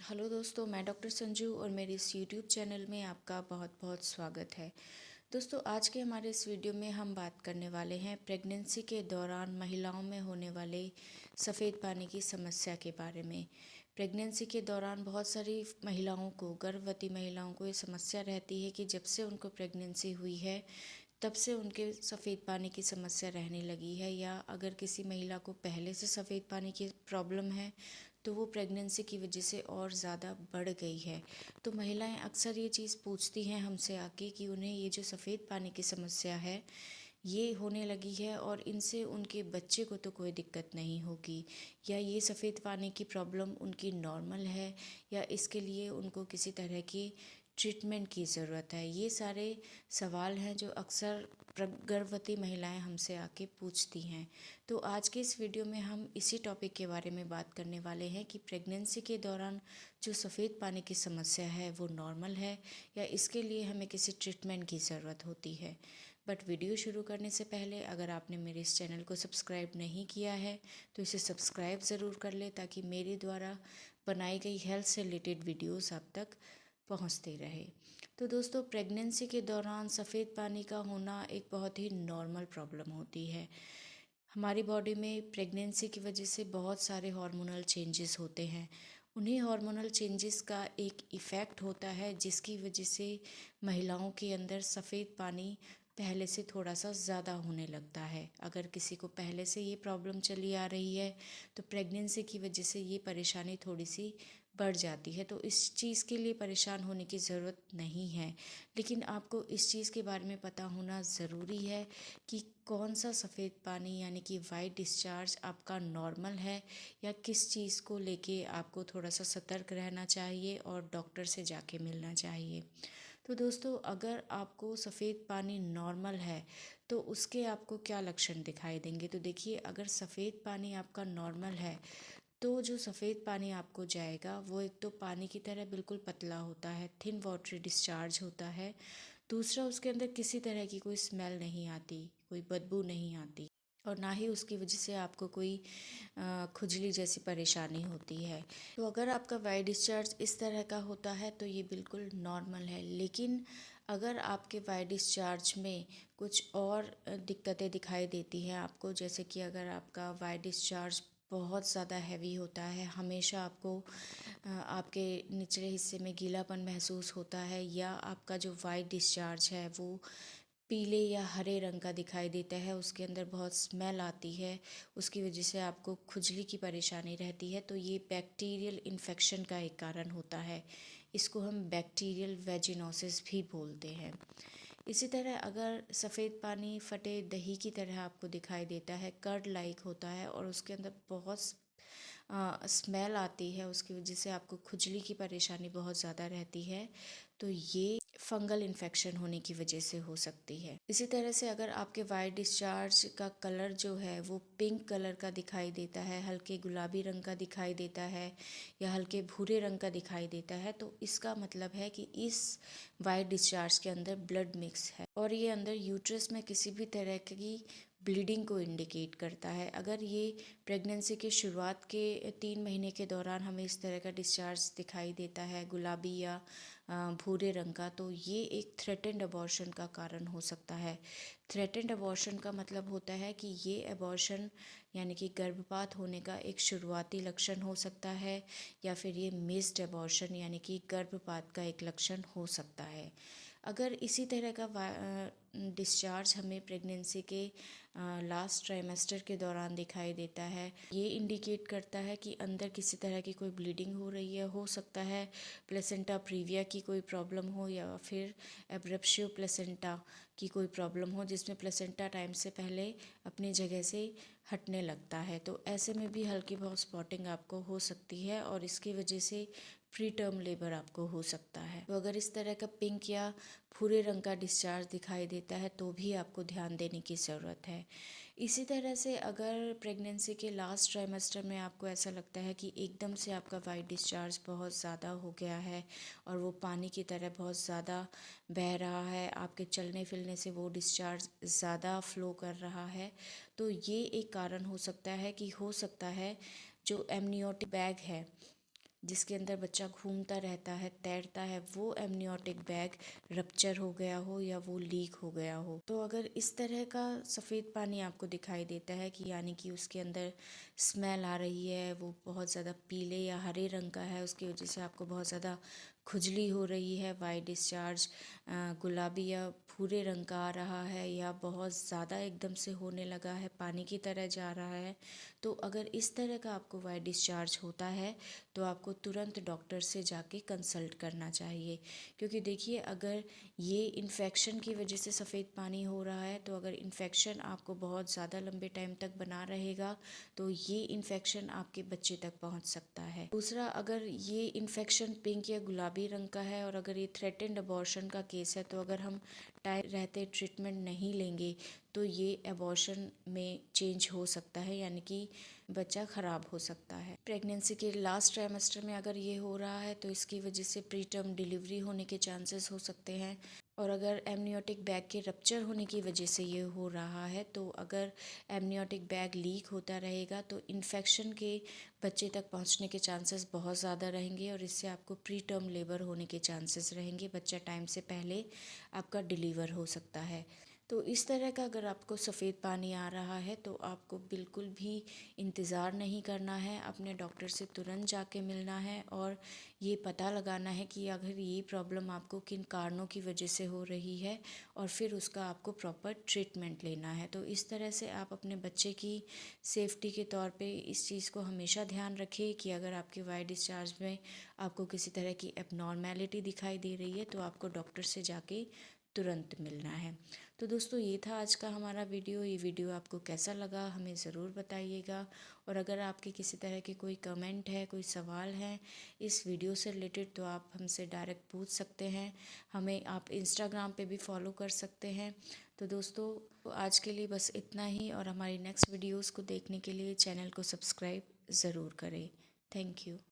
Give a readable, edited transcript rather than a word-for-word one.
Hello दोस्तों, मैं doctor Sanju और मेरे इस यूट्यूब चैनल में आपका बहुत बहुत स्वागत है। दोस्तों, आज के हमारे इस वीडियो में हम बात करने वाले हैं प्रेगनेंसी के दौरान महिलाओं में होने वाले सफ़ेद पानी की समस्या के बारे में। प्रेगनेंसी के दौरान बहुत सारी महिलाओं को, गर्भवती महिलाओं को ये समस्या रहती है कि जब से उनको प्रेगनेंसी हुई है तब से उनके सफ़ेद पानी की समस्या रहने लगी है, या अगर किसी महिला को पहले से सफ़ेद पानी की प्रॉब्लम है तो वो प्रेगनेंसी की वजह से और ज़्यादा बढ़ गई है। तो महिलाएं अक्सर ये चीज़ पूछती हैं हमसे आके कि उन्हें ये जो सफ़ेद पानी की समस्या है ये होने लगी है और इनसे उनके बच्चे को तो कोई दिक्कत नहीं होगी, या ये सफ़ेद पानी की प्रॉब्लम उनकी नॉर्मल है, या इसके लिए उनको किसी तरह की ट्रीटमेंट की ज़रूरत है। ये सारे सवाल हैं जो अक्सर गर्भवती महिलाएं हमसे आके पूछती हैं। तो आज के इस वीडियो में हम इसी टॉपिक के बारे में बात करने वाले हैं कि प्रेगनेंसी के दौरान जो सफ़ेद पानी की समस्या है वो नॉर्मल है, या इसके लिए हमें किसी ट्रीटमेंट की ज़रूरत होती है। बट वीडियो शुरू करने से पहले अगर आपने मेरे इस चैनल को सब्सक्राइब नहीं किया है तो इसे सब्सक्राइब ज़रूर कर लें, ताकि मेरे द्वारा बनाई गई हेल्थ से रिलेटेड वीडियोस आप तक पहुंचते रहे। तो दोस्तों, प्रेगनेंसी के दौरान सफ़ेद पानी का होना एक बहुत ही नॉर्मल प्रॉब्लम होती है। हमारी बॉडी में प्रेगनेंसी की वजह से बहुत सारे हार्मोनल चेंजेस होते हैं। उन्हीं हार्मोनल चेंजेस का एक इफ़ेक्ट होता है जिसकी वजह से महिलाओं के अंदर सफ़ेद पानी पहले से थोड़ा सा ज़्यादा होने लगता है। अगर किसी को पहले से ये प्रॉब्लम चली आ रही है तो प्रेगनेंसी की वजह से ये परेशानी थोड़ी सी बढ़ जाती है। तो इस चीज़ के लिए परेशान होने की ज़रूरत नहीं है, लेकिन आपको इस चीज़ के बारे में पता होना ज़रूरी है कि कौन सा सफ़ेद पानी यानी कि वाइट डिस्चार्ज आपका नॉर्मल है, या किस चीज़ को लेके आपको थोड़ा सा सतर्क रहना चाहिए और डॉक्टर से जाके मिलना चाहिए। तो दोस्तों, अगर आपको सफ़ेद पानी नॉर्मल है तो उसके आपको क्या लक्षण दिखाई देंगे। तो देखिए, अगर सफ़ेद पानी आपका नॉर्मल है तो जो सफ़ेद पानी आपको जाएगा वो एक तो पानी की तरह बिल्कुल पतला होता है, थिन वाटरी डिस्चार्ज होता है। दूसरा, उसके अंदर किसी तरह की कोई स्मेल नहीं आती, कोई बदबू नहीं आती, और ना ही उसकी वजह से आपको कोई खुजली जैसी परेशानी होती है। तो अगर आपका वाइट डिस्चार्ज इस तरह का होता है तो ये बिल्कुल नॉर्मल है। लेकिन अगर आपके वाइट डिस्चार्ज में कुछ और दिक्कतें दिखाई देती हैं आपको, जैसे कि अगर आपका वाइट डिस्चार्ज बहुत ज़्यादा हैवी होता है, हमेशा आपको आपके निचले हिस्से में गीलापन महसूस होता है, या आपका जो वाइट डिस्चार्ज है वो पीले या हरे रंग का दिखाई देता है, उसके अंदर बहुत स्मेल आती है, उसकी वजह से आपको खुजली की परेशानी रहती है, तो ये बैक्टीरियल इन्फेक्शन का एक कारण होता है। इसको हम बैक्टीरियल वेजिनोसिस भी बोलते हैं। इसी तरह अगर सफ़ेद पानी फटे दही की तरह आपको दिखाई देता है, कर्ड लाइक होता है, और उसके अंदर बहुत स्मेल आती है, उसकी वजह से आपको खुजली की परेशानी बहुत ज़्यादा रहती है, तो ये फंगल इन्फेक्शन होने की वजह से हो सकती है। इसी तरह से अगर आपके वाइट डिस्चार्ज का कलर जो है वो पिंक कलर का दिखाई देता है, हल्के गुलाबी रंग का दिखाई देता है, या हल्के भूरे रंग का दिखाई देता है, तो इसका मतलब है कि इस वाइट डिस्चार्ज के अंदर ब्लड मिक्स है, और ये अंदर यूट्रस में किसी भी तरह की ब्लीडिंग को इंडिकेट करता है। अगर ये प्रेगनेंसी के शुरुआत के 3 महीने के दौरान हमें इस तरह का डिस्चार्ज दिखाई देता है, गुलाबी या भूरे रंग का, तो ये एक थ्रेटेंड अबॉर्शन का कारण हो सकता है। थ्रेटेंड अबॉर्शन का मतलब होता है कि ये अबॉर्शन यानी कि गर्भपात होने का एक शुरुआती लक्षण हो सकता है, या फिर ये मिस्ड अबॉर्शन यानी कि गर्भपात का एक लक्षण हो सकता है। अगर इसी तरह का डिस्चार्ज हमें प्रेगनेंसी के लास्ट ट्राइमेस्टर के दौरान दिखाई देता है, ये इंडिकेट करता है कि अंदर किसी तरह की कोई ब्लीडिंग हो रही है। हो सकता है प्लेसेंटा प्रीविया की कोई प्रॉब्लम हो, या फिर एब्रेप्शियो प्लेसेंटा की कोई प्रॉब्लम हो, जिसमें प्लेसेंटा टाइम से पहले अपनी जगह से हटने लगता है। तो ऐसे में भी हल्की बहुत स्पॉटिंग आपको हो सकती है, और इसकी वजह से प्री टर्म लेबर आपको हो सकता है। तो अगर इस तरह का पिंक या भूरे रंग का डिस्चार्ज दिखाई देता है तो भी आपको ध्यान देने की ज़रूरत है। इसी तरह से अगर प्रेगनेंसी के लास्ट ट्राइमेस्टर में आपको ऐसा लगता है कि एकदम से आपका वाइट डिस्चार्ज बहुत ज़्यादा हो गया है और वो पानी की तरह बहुत ज़्यादा बह रहा है, आपके चलने फिरने से वो डिस्चार्ज ज़्यादा फ्लो कर रहा है, तो ये एक कारण हो सकता है कि हो सकता है जो एमनियोटिक बैग है जिसके अंदर बच्चा घूमता रहता है, तैरता है, वो एमनियोटिक बैग रप्चर हो गया हो या वो लीक हो गया हो। तो अगर इस तरह का सफ़ेद पानी आपको दिखाई देता है कि यानी कि उसके अंदर स्मेल आ रही है, वो बहुत ज़्यादा पीले या हरे रंग का है, उसकी वजह से आपको बहुत ज़्यादा खुजली हो रही है, वाइट डिस्चार्ज गुलाबी या भूरे रंग का आ रहा है, या बहुत ज़्यादा एकदम से होने लगा है, पानी की तरह जा रहा है, तो अगर इस तरह का आपको वाइट डिस्चार्ज होता है तो आपको तुरंत डॉक्टर से जाके कंसल्ट करना चाहिए। क्योंकि देखिए, अगर ये इन्फेक्शन की वजह से सफ़ेद पानी हो रहा है, तो अगर इन्फेक्शन आपको बहुत ज़्यादा लंबे टाइम तक बना रहेगा तो ये इन्फेक्शन आपके बच्चे तक पहुंच सकता है। दूसरा, अगर ये इन्फेक्शन पिंक या गुलाबी रंग का है और अगर ये थ्रेटेंड अबॉर्शन का केस है, तो अगर हम टाइम रहते ट्रीटमेंट नहीं लेंगे तो ये अबॉर्शन में चेंज हो सकता है, यानी कि बच्चा ख़राब हो सकता है। प्रेगनेंसी के लास्ट ट्राइमेस्टर में अगर ये हो रहा है तो इसकी वजह से प्री टर्म डिलीवरी होने के चांसेस हो सकते हैं। और अगर एमनियोटिक बैग के रप्चर होने की वजह से ये हो रहा है, तो अगर एमनियोटिक बैग लीक होता रहेगा तो इन्फेक्शन के बच्चे तक पहुंचने के चांसेस बहुत ज़्यादा रहेंगे और इससे आपको प्री टर्म लेबर होने के चांसेस रहेंगे। बच्चा टाइम से पहले आपका डिलीवर हो सकता है। तो इस तरह का अगर आपको सफ़ेद पानी आ रहा है तो आपको बिल्कुल भी इंतज़ार नहीं करना है, अपने डॉक्टर से तुरंत जाके मिलना है और ये पता लगाना है कि अगर ये प्रॉब्लम आपको किन कारणों की वजह से हो रही है और फिर उसका आपको प्रॉपर ट्रीटमेंट लेना है। तो इस तरह से आप अपने बच्चे की सेफ्टी के तौर पे इस चीज़ को हमेशा ध्यान रखिए कि अगर आपके वाइट डिस्चार्ज में आपको किसी तरह की एबनॉर्मेलिटी दिखाई दे रही है तो आपको डॉक्टर से जाके तुरंत मिलना है। तो दोस्तों, ये था आज का हमारा वीडियो। ये वीडियो आपको कैसा लगा हमें ज़रूर बताइएगा, और अगर आपके किसी तरह के कोई कमेंट है, कोई सवाल है इस वीडियो से रिलेटेड, तो आप हमसे डायरेक्ट पूछ सकते हैं। हमें आप इंस्टाग्राम पे भी फॉलो कर सकते हैं। तो दोस्तों, आज के लिए बस इतना ही, और हमारी नेक्स्ट वीडियोज़ को देखने के लिए चैनल को सब्सक्राइब ज़रूर करें। Thank you.